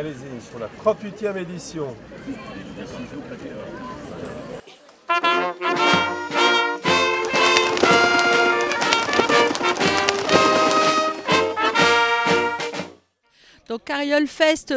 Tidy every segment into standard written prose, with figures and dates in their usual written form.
Allez-y, sur la 38e édition. Donc Carriole Fest,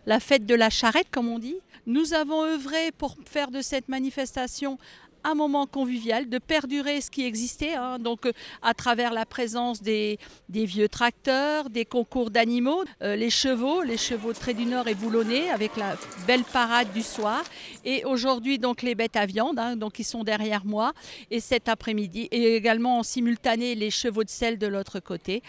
la fête de la charrette comme on dit. Nous avons œuvré pour faire de cette manifestation un moment convivial, de perdurer ce qui existait, donc à travers la présence des vieux tracteurs, des concours d'animaux, les chevaux de Trait du Nord et boulonnais avec la belle parade du soir. Et aujourd'hui donc les bêtes à viande, donc qui sont derrière moi. Et cet après-midi, et également en simultané les chevaux de selle de l'autre côté.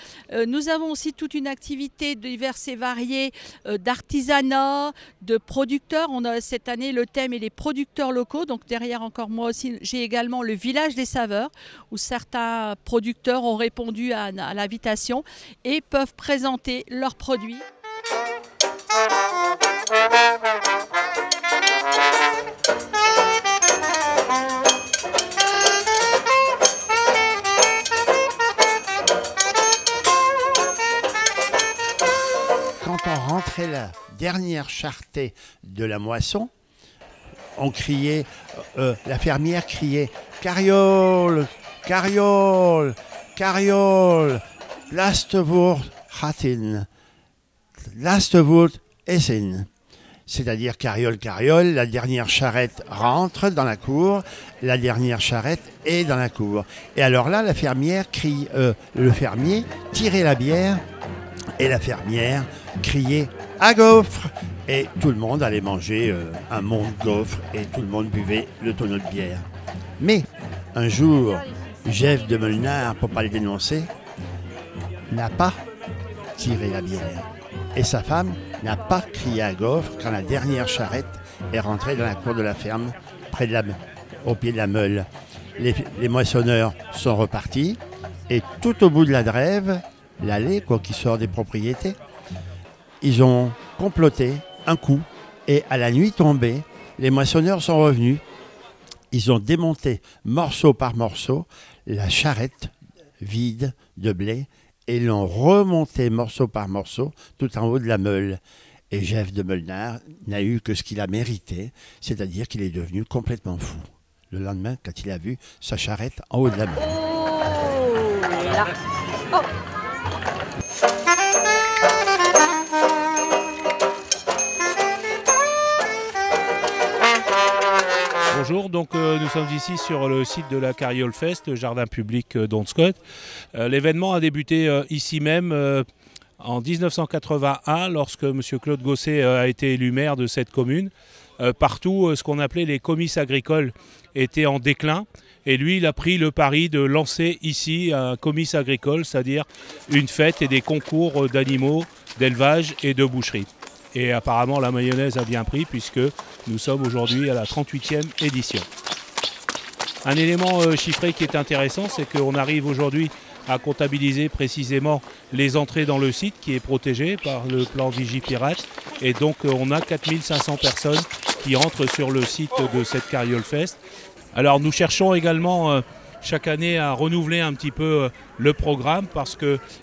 Nous avons aussi toute une activité diverses et variées d'artisanat, de producteurs. On a cette année le thème est les producteurs locaux, donc derrière encore moi aussi j'ai également le village des saveurs où certains producteurs ont répondu à l'invitation et peuvent présenter leurs produits. Quand on rentrait la dernière charretée de la moisson, on criait, la fermière criait « Carriole, Carriole, Carriole, lasst Wort hatten, lasst Wort essen ». C'est-à-dire Carriole, Carriole, la dernière charrette rentre dans la cour, la dernière charrette est dans la cour. Et alors là, la fermière crie, le fermier tirait la bière et la fermière criait « à gaufre ». Et tout le monde allait manger un monde de gaufres et tout le monde buvait le tonneau de bière. Mais un jour, Jeff de Molnar, pour ne pas le dénoncer, n'a pas tiré la bière. Et sa femme n'a pas crié à gaufre quand la dernière charrette est rentrée dans la cour de la ferme, au pied de la meule. Les moissonneurs sont repartis et tout au bout de la drève, l'allée qui sort des propriétés, ils ont comploté un coup et à la nuit tombée, les moissonneurs sont revenus. Ils ont démonté morceau par morceau la charrette vide de blé et l'ont remonté morceau par morceau tout en haut de la meule. Et Jeff de Molnar n'a eu que ce qu'il a mérité, c'est-à-dire qu'il est devenu complètement fou. Le lendemain, quand il a vu sa charrette en haut de la meule. Oh là. Oh. Bonjour, donc nous sommes ici sur le site de la Carriole Fest, jardin public d'Onscott. L'événement a débuté ici même en 1981 lorsque M. Claude Gosset a été élu maire de cette commune. Partout, ce qu'on appelait les comices agricoles étaient en déclin et lui, il a pris le pari de lancer ici un comice agricole, c'est-à-dire une fête et des concours d'animaux, d'élevage et de boucherie. Et apparemment, la mayonnaise a bien pris puisque nous sommes aujourd'hui à la 38e édition. Un élément chiffré qui est intéressant, c'est qu'on arrive aujourd'hui à comptabiliser précisément les entrées dans le site qui est protégé par le plan Vigipirate. Et donc, on a 4500 personnes qui entrent sur le site de cette Carriole Fest. Alors, nous cherchons également chaque année à renouveler un petit peu le programme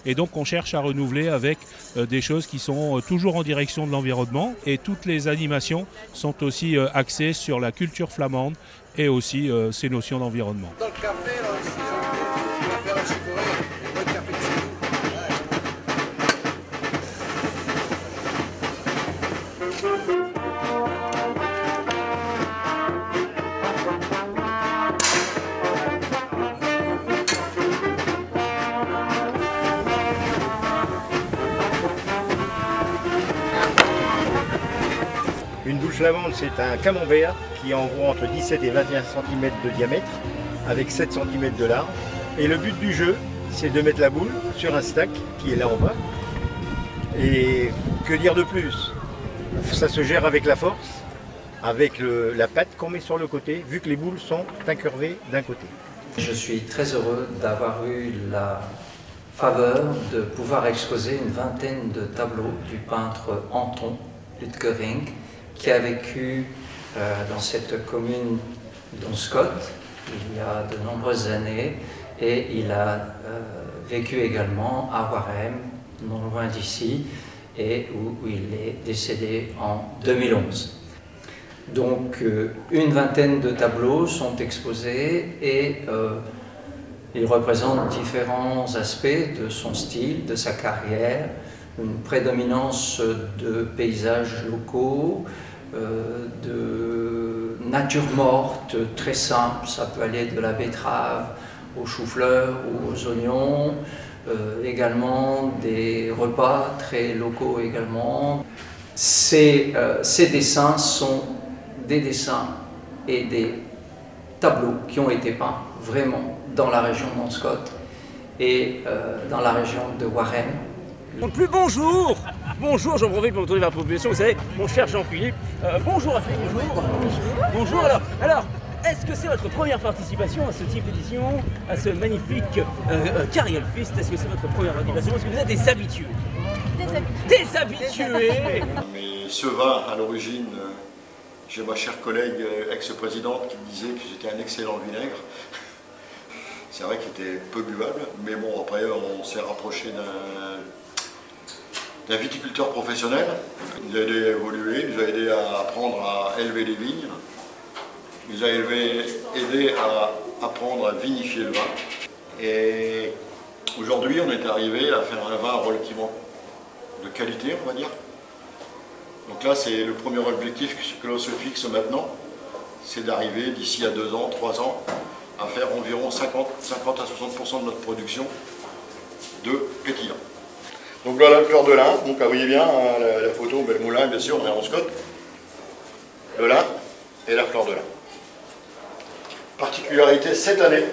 et donc on cherche à renouveler avec des choses qui sont toujours en direction de l'environnement et toutes les animations sont aussi axées sur la culture flamande et aussi ces notions d'environnement. Dans le café, là aussi, on va faire un chicorée, votre café de chez vous. Une boule flamande, c'est un camembert qui est en gros entre 17 et 21 cm de diamètre, avec 7 cm de large. Et le but du jeu, c'est de mettre la boule sur un stack qui est là en bas. Et que dire de plus? Ça se gère avec la force, avec la pâte qu'on met sur le côté, vu que les boules sont incurvées d'un côté. Je suis très heureux d'avoir eu la faveur de pouvoir exposer une vingtaine de tableaux du peintre Anton Lutgering, qui a vécu dans cette commune d'Onscott il y a de nombreuses années et il a vécu également à Warem, non loin d'ici, et où il est décédé en 2011. Donc une vingtaine de tableaux sont exposés et ils représentent différents aspects de son style, de sa carrière, une prédominance de paysages locaux, de nature morte très simple, ça peut aller de la betterave aux choux-fleurs ou aux oignons, également des repas très locaux également. Ces dessins sont des dessins et des tableaux qui ont été peints vraiment dans la région d'Anscott et dans la région de Warren. Donc plus bonjour. Bonjour, j'en profite pour me tourner vers la population, vous savez, mon cher Jean-Philippe. Bonjour à tous, bonjour. Bonjour, alors, est-ce que c'est votre première participation à ce type d'édition, à ce magnifique Carriole Fest? Est-ce que c'est votre première participation? Est-ce que vous êtes des habitués? Des habitués. Mais ce vin, à l'origine, j'ai ma chère collègue ex-présidente qui me disait que c'était un excellent vinaigre. C'est vrai qu'il était peu buvable, mais bon, après on s'est rapproché d'un viticulteur professionnel. Il nous a aidé à évoluer, il nous a aidé à apprendre à élever les vignes, il nous a aidé à apprendre à vinifier le vin. Et aujourd'hui, on est arrivé à faire un vin relativement de qualité, on va dire. Donc là, c'est le premier objectif que l'on se fixe maintenant, c'est d'arriver d'ici à 2 ans, 3 ans, à faire environ 50 à 60% de notre production de pétillant. Donc voilà le fleur de lin, donc vous voyez bien la photo, le moulin bien sûr, on est en Scott. Le lin et la fleur de lin. Particularité, cette année,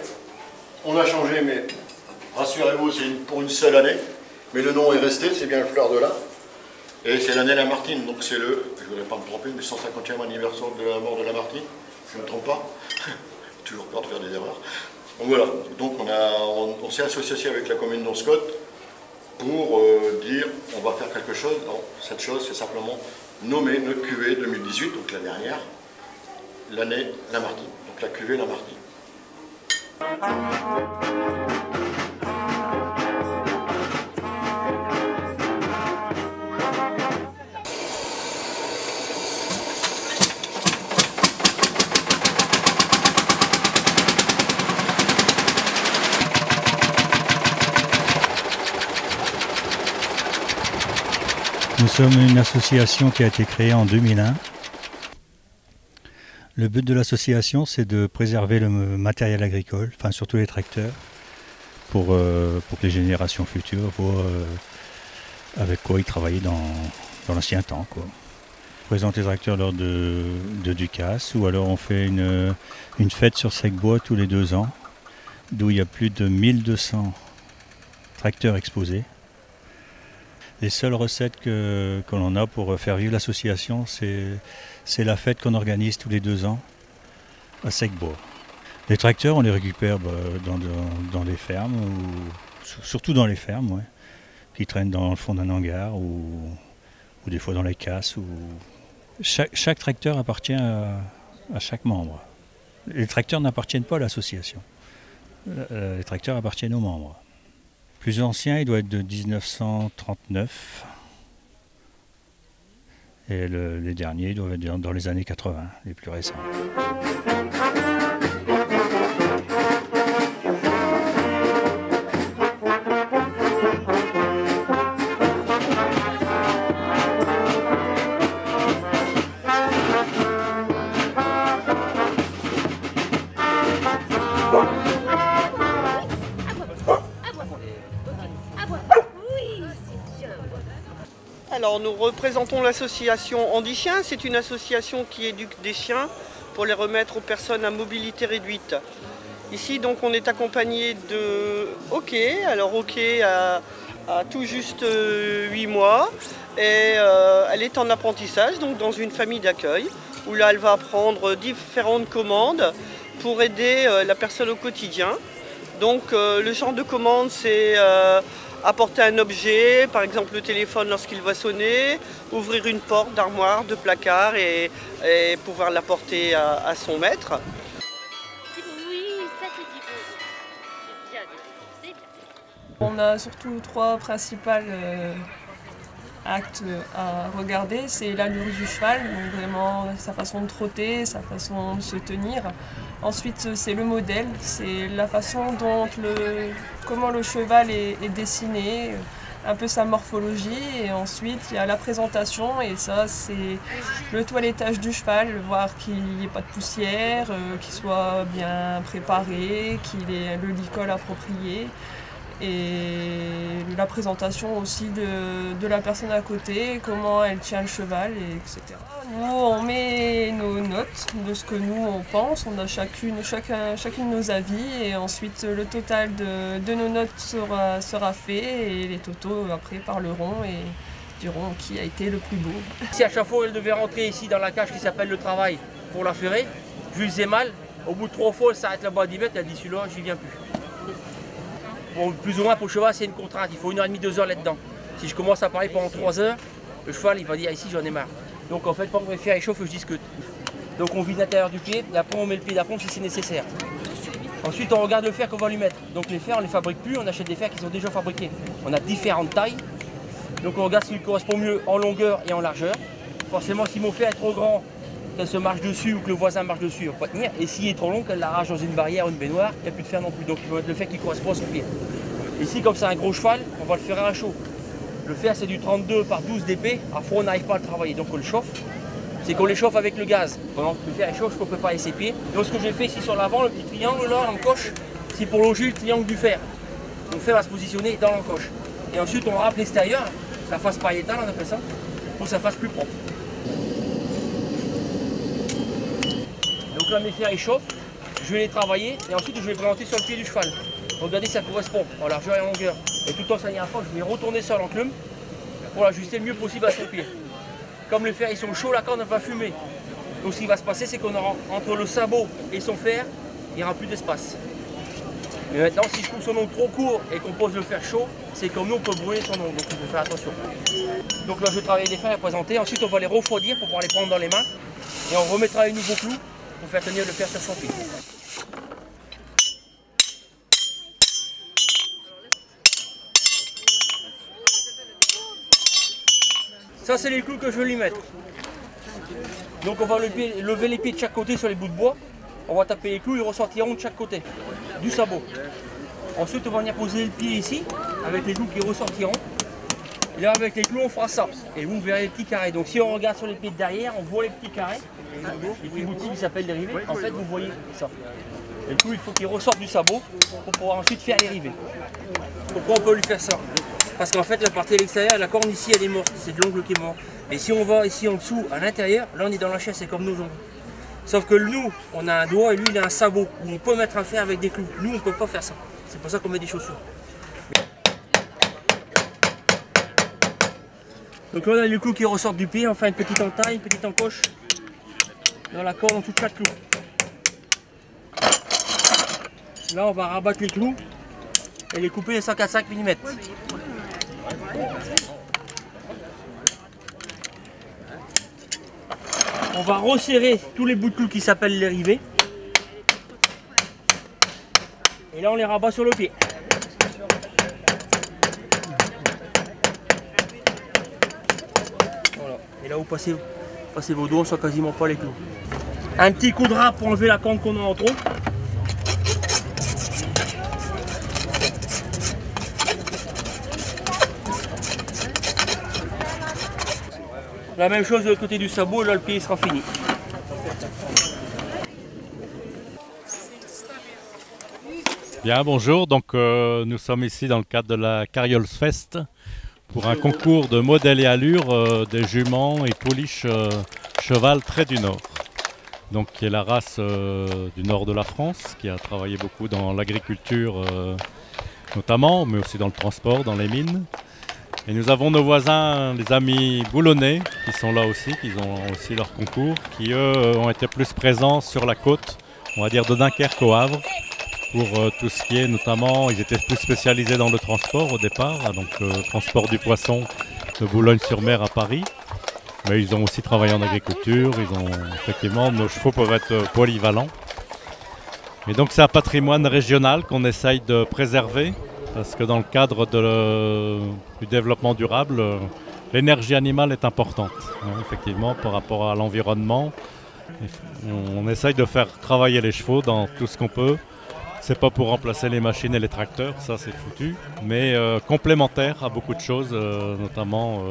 on a changé, mais rassurez-vous, c'est pour une seule année, mais le nom est resté, c'est bien le fleur de lin. Et c'est l'année Lamartine, donc c'est le, je ne voudrais pas me tromper, mais 150e anniversaire de la mort de Lamartine, je ne me trompe pas. Toujours peur de faire des erreurs. Donc voilà, donc on s'est associé avec la commune d'Anscott pour dire on va faire quelque chose. Non, cette chose c'est simplement nommer notre cuvée 2018, donc la dernière, l'année Lamartine, donc la cuvée Lamartine. Nous sommes une association qui a été créée en 2001. Le but de l'association, c'est de préserver le matériel agricole, enfin surtout les tracteurs, pour que les générations futures voient avec quoi ils travaillaient dans l'ancien temps, quoi. On présente les tracteurs lors de Ducasse, ou alors on fait une fête sur Sec-Bois tous les 2 ans, d'où il y a plus de 1200 tracteurs exposés. Les seules recettes que l'on a pour faire vivre l'association, c'est la fête qu'on organise tous les 2 ans à Sec-Bois. Les tracteurs, on les récupère dans les fermes, ou surtout dans les fermes, ouais, qui traînent dans le fond d'un hangar ou des fois dans les casses. Chaque tracteur appartient à chaque membre. Les tracteurs n'appartiennent pas à l'association. Les tracteurs appartiennent aux membres. Le plus ancien, il doit être de 1939. Et les derniers doivent être dans les années 80, les plus récents. Alors nous représentons l'association Handichien. C'est une association qui éduque des chiens pour les remettre aux personnes à mobilité réduite. Ici donc on est accompagné de Hockey. Alors Hockey a tout juste 8 mois et elle est en apprentissage donc dans une famille d'accueil où là elle va apprendre différentes commandes pour aider la personne au quotidien. Donc le genre de commande c'est apporter un objet, par exemple le téléphone lorsqu'il va sonner, ouvrir une porte d'armoire, de placard et pouvoir l'apporter à son maître. Oui, ça c'est bien. On a surtout 3 principales acte à regarder, c'est l'allure du cheval, donc vraiment sa façon de trotter, sa façon de se tenir. Ensuite, c'est le modèle, c'est la façon dont comment le cheval est dessiné, un peu sa morphologie. Et ensuite, il y a la présentation, et ça, c'est le toilettage du cheval, voir qu'il n'y ait pas de poussière, qu'il soit bien préparé, qu'il ait le licol approprié. Et la présentation aussi de la personne à côté, comment elle tient le cheval, etc. Nous, on met nos notes de ce que nous, on pense. On a chacune nos avis, et ensuite le total de nos notes sera fait, et les totaux après parleront et diront qui a été le plus beau. Si à chaque fois elle devait rentrer ici dans la cage qui s'appelle le travail pour la ferrer, je lui faisais mal. Au bout de 3 fois, elle s'arrête là-bas à 10 mètres, elle dit celui-là, j'y viens plus. Bon, plus ou moins pour le cheval, c'est une contrainte, il faut 1h30, 2 heures là-dedans. Si je commence à parler pendant 3 heures, le cheval il va dire ici j'en ai marre. Donc en fait, quand on va faire échauffe, je discute. Donc on vide l'intérieur du pied, et après on met le pied d'aplomb si c'est nécessaire. Ensuite on regarde le fer qu'on va lui mettre. Donc les fers on ne les fabrique plus, on achète des fers qui sont déjà fabriqués. On a différentes tailles. Donc on regarde ce qui lui correspond mieux en longueur et en largeur. Forcément si mon fer est trop grand, qu'elle se marche dessus ou que le voisin marche dessus, il ne va pas tenir. Et s'il est trop long, qu'elle l'arrache dans une barrière ou une baignoire, il n'y a plus de fer non plus. Donc il faut mettre le fer qui correspond à son pied. Ici, comme c'est un gros cheval, on va le faire à chaud. Le fer c'est du 32 par 12 dp, à froid on n'arrive pas à le travailler, donc on le chauffe. C'est qu'on l'échauffe avec le gaz. Pendant que le fer est chaud, je peux préparer ses pieds. Donc ce que j'ai fait ici sur l'avant, le petit triangle là, l'encoche, c'est pour loger le triangle du fer. Donc le fer va se positionner dans l'encoche. Et ensuite on râpe l'extérieur, la face pariétale on appelle ça, pour que ça fasse plus propre. Donc là mes fers ils chauffent, je vais les travailler et ensuite je vais les présenter sur le pied du cheval. Regardez, ça correspond en largeur et en longueur. Et tout le temps ça n'ira pas, je vais retourner sur l'enclume pour l'ajuster le mieux possible à son pied. Comme les fers ils sont chauds, la corde va fumer. Donc ce qui va se passer, c'est qu'on aura entre le sabot et son fer, il n'y aura plus d'espace. Mais maintenant, si je coupe son ongle trop court et qu'on pose le fer chaud, c'est comme nous on peut brûler son ongle, donc il faut faire attention. Donc là je vais travailler les fers et présenter, ensuite on va les refroidir pour pouvoir les prendre dans les mains. Et on remettra les nouveaux clous pour faire tenir le fer sur son pied. Ça c'est les clous que je vais lui mettre. Donc on va lever les pieds de chaque côté sur les bouts de bois. On va taper les clous, ils ressortiront de chaque côté du sabot. Ensuite on va venir poser le pied ici avec les clous qui ressortiront. Et là avec les clous on fera ça. Et vous verrez les petits carrés. Donc si on regarde sur les pieds de derrière, on voit les petits carrés. Les petits boutils qui s'appellent les rivets. En fait vous voyez ça. Et le clou il faut qu'il ressorte du sabot pour pouvoir ensuite faire les rivets. Pourquoi on peut lui faire ça? Parce qu'en fait la partie à l'extérieur, la corne ici elle est morte, c'est de l'ongle qui est mort. Et si on va ici en dessous, à l'intérieur, là on est dans la chaise, c'est comme nos ongles. Sauf que nous, on a un doigt et lui il a un sabot où on peut mettre un fer avec des clous. Nous on ne peut pas faire ça. C'est pour ça qu'on met des chaussures. Donc là on a les clous qui ressortent du pied, on fait une petite entaille, une petite encoche dans la corde en dessous de chaque clou. Là on va rabattre les clous et les couper à 145 mm. On va resserrer tous les bouts de clous qui s'appellent les rivets. Et là on les rabat sur le pied. Voilà. Et là vous passez vos doigts, on ne sent quasiment pas les clous. Un petit coup de râpe pour enlever la corde qu'on a en trop. La même chose de l'autre côté du sabot, là le pied sera fini. Bien, bonjour. Donc nous sommes ici dans le cadre de la Carriols Fest pour un concours de modèles et allures des juments et pouliches cheval trait du Nord. Donc qui est la race du nord de la France, qui a travaillé beaucoup dans l'agriculture notamment, mais aussi dans le transport, dans les mines. Et nous avons nos voisins, les amis boulonnais, qui sont là aussi, qui ont aussi leur concours, qui eux ont été plus présents sur la côte, on va dire de Dunkerque au Havre, pour tout ce qui est notamment, ils étaient plus spécialisés dans le transport au départ, donc le transport du poisson de Boulogne-sur-Mer à Paris. Mais ils ont aussi travaillé en agriculture, ils ont effectivement, nos chevaux peuvent être polyvalents. Et donc c'est un patrimoine régional qu'on essaye de préserver. Parce que dans le cadre du développement durable, l'énergie animale est importante, hein, effectivement, par rapport à l'environnement. On essaye de faire travailler les chevaux dans tout ce qu'on peut. C'est pas pour remplacer les machines et les tracteurs, ça c'est foutu, mais complémentaire à beaucoup de choses, notamment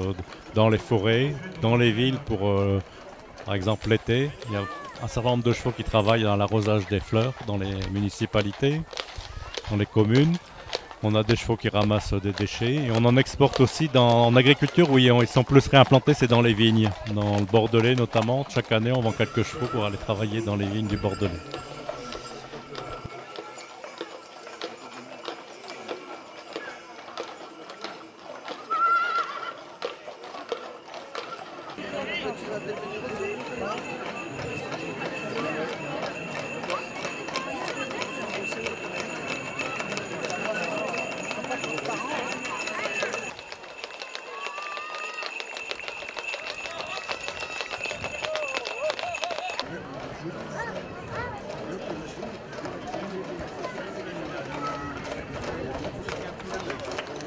dans les forêts, dans les villes pour, par exemple, l'été. Il y a un certain nombre de chevaux qui travaillent dans l'arrosage des fleurs dans les municipalités, dans les communes. On a des chevaux qui ramassent des déchets et on en exporte aussi en agriculture où ils sont plus réimplantés, c'est dans les vignes. Dans le Bordelais notamment, chaque année on vend quelques chevaux pour aller travailler dans les vignes du Bordelais.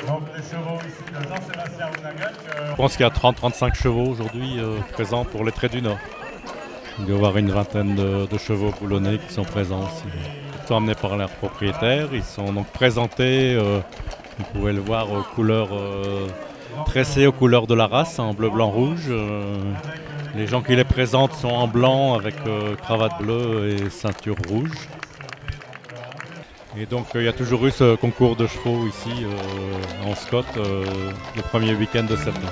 Donc les chevaux ici de Jean-Sébastien Ounagat. Je pense qu'il y a 30-35 chevaux aujourd'hui présents pour les Traits du Nord. Il doit y avoir une vingtaine de chevaux boulonnais qui sont présents aussi. Ils sont amenés par leurs propriétaires, ils sont donc présentés, vous pouvez le voir, aux couleurs tressées aux couleurs de la race, en bleu, blanc, rouge. Les gens qui les présentent sont en blanc avec cravate bleue et ceinture rouge. Et donc il y a toujours eu ce concours de chevaux ici en Scott le premier week-end de septembre.